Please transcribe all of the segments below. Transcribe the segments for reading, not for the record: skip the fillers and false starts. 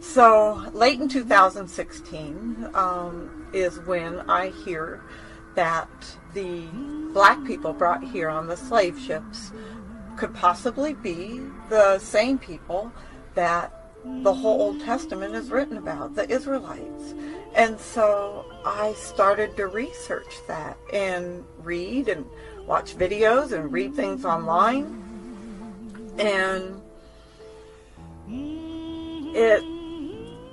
So late in 2016 is when I hear that the black people brought here on the slave ships could possibly be the same people that the whole Old Testament is written about, the Israelites. And so I started to research that and read and watch videos and read things online. And it,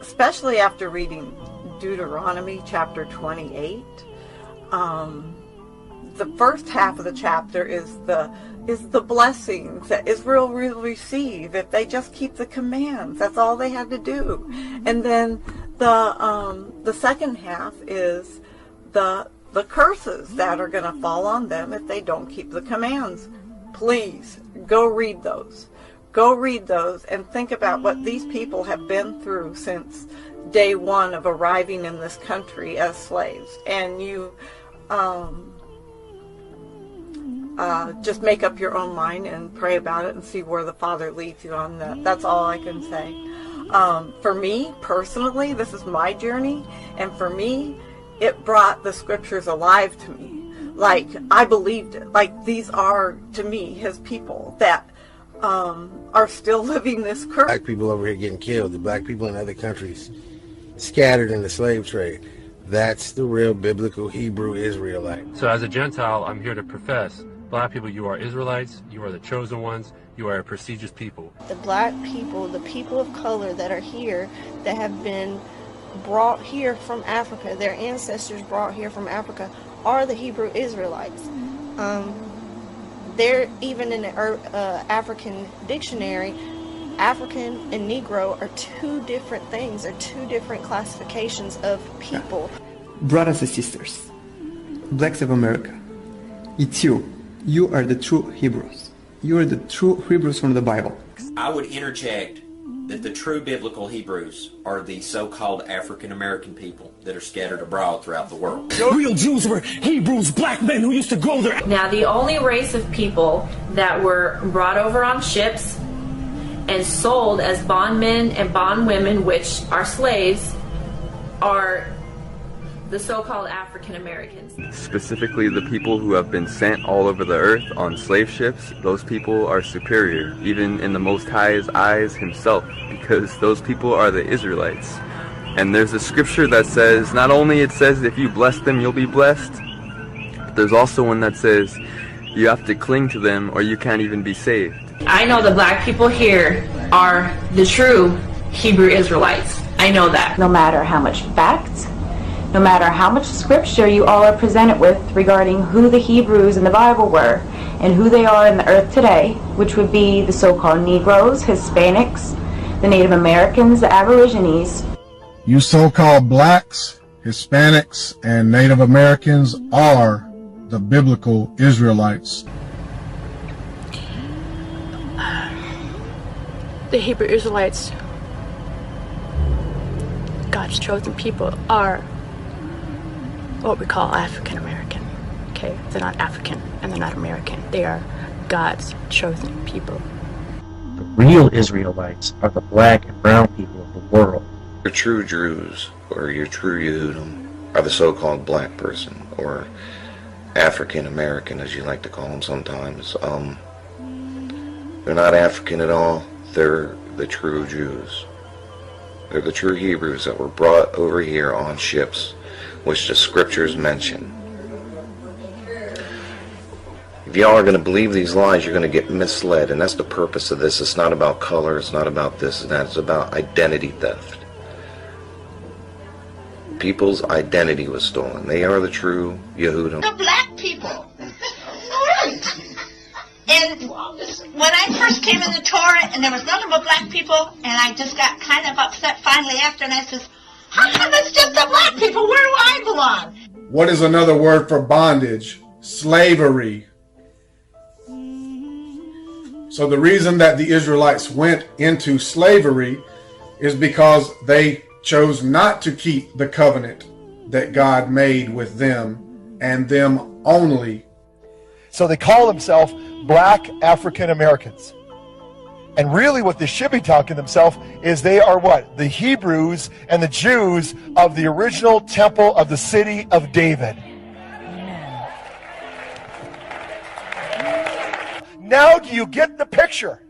especially after reading Deuteronomy chapter 28, the first half of the chapter is the blessings that Israel will receive if they just keep the commands. That's all they had to do. And then the second half is the curses that are going to fall on them if they don't keep the commands. Please go read those. Go read those and think about what these people have been through since day one of arriving in this country as slaves. And you just make up your own mind and pray about it and see where the Father leads you on that. That's all I can say. For me, personally, this is my journey, and for me, it brought the scriptures alive to me. Like, I believed it. Like, these are, to me, his people that are still living this curse. Black people over here getting killed, the black people in other countries scattered in the slave trade. That's the real biblical Hebrew Israelite. So as a Gentile, I'm here to profess, black people, you are Israelites, you are the chosen ones, you are a prestigious people. The black people, the people of color that are here, that have been brought here from Africa, their ancestors brought here from Africa, are the Hebrew Israelites. They're even in the African dictionary, African and Negro are two different things, are two different classifications of people. Brothers and sisters, blacks of America, it's you. You are the true Hebrews. You are the true Hebrews from the Bible. I would interject that the true biblical Hebrews are the so-called African American people that are scattered abroad throughout the world. Real Jews were Hebrews, black men who used to go there. Now, the only race of people that were brought over on ships and sold as bondmen and bondwomen, which are slaves, are the so-called African Americans. Specifically, the people who have been sent all over the earth on slave ships, those people are superior, even in the Most High's eyes himself, because those people are the Israelites. And there's a scripture that says, not only it says if you bless them, you'll be blessed, but there's also one that says you have to cling to them or you can't even be saved. I know the black people here are the true Hebrew Israelites. I know that. No matter how much facts, no matter how much scripture you all are presented with regarding who the Hebrews in the Bible were and who they are in the earth today, which would be the so-called Negroes, Hispanics, the Native Americans, the Aborigines. You so-called blacks, Hispanics, and Native Americans are the biblical Israelites. The Hebrew Israelites, God's chosen people, are what we call African American. Okay, they're not African and they're not American. They are God's chosen people. The real Israelites are the black and brown people of the world. Your true Druze, or your true Yehudim, are the so-called black person, or African American, as you like to call them sometimes. They're not African at all. They're the true Jews. They're the true Hebrews that were brought over here on ships, which the scriptures mention. If y'all are going to believe these lies, you're going to get misled, and that's the purpose of this. It's not about color, it's not about this and that, it's about identity theft. People's identity was stolen. They are the true Yehudim. The black people. And when I first came in the Torah, and there was nothing but black people, and I just got kind of upset finally after, and I says, how come it's just the black people? Where do I belong? What is another word for bondage? Slavery. So the reason that the Israelites went into slavery is because they chose not to keep the covenant that God made with them and them only. So they call themselves black African Americans. And really what they should be talking themselves is they are what? The Hebrews and the Jews of the original temple of the city of David. Now do you get the picture?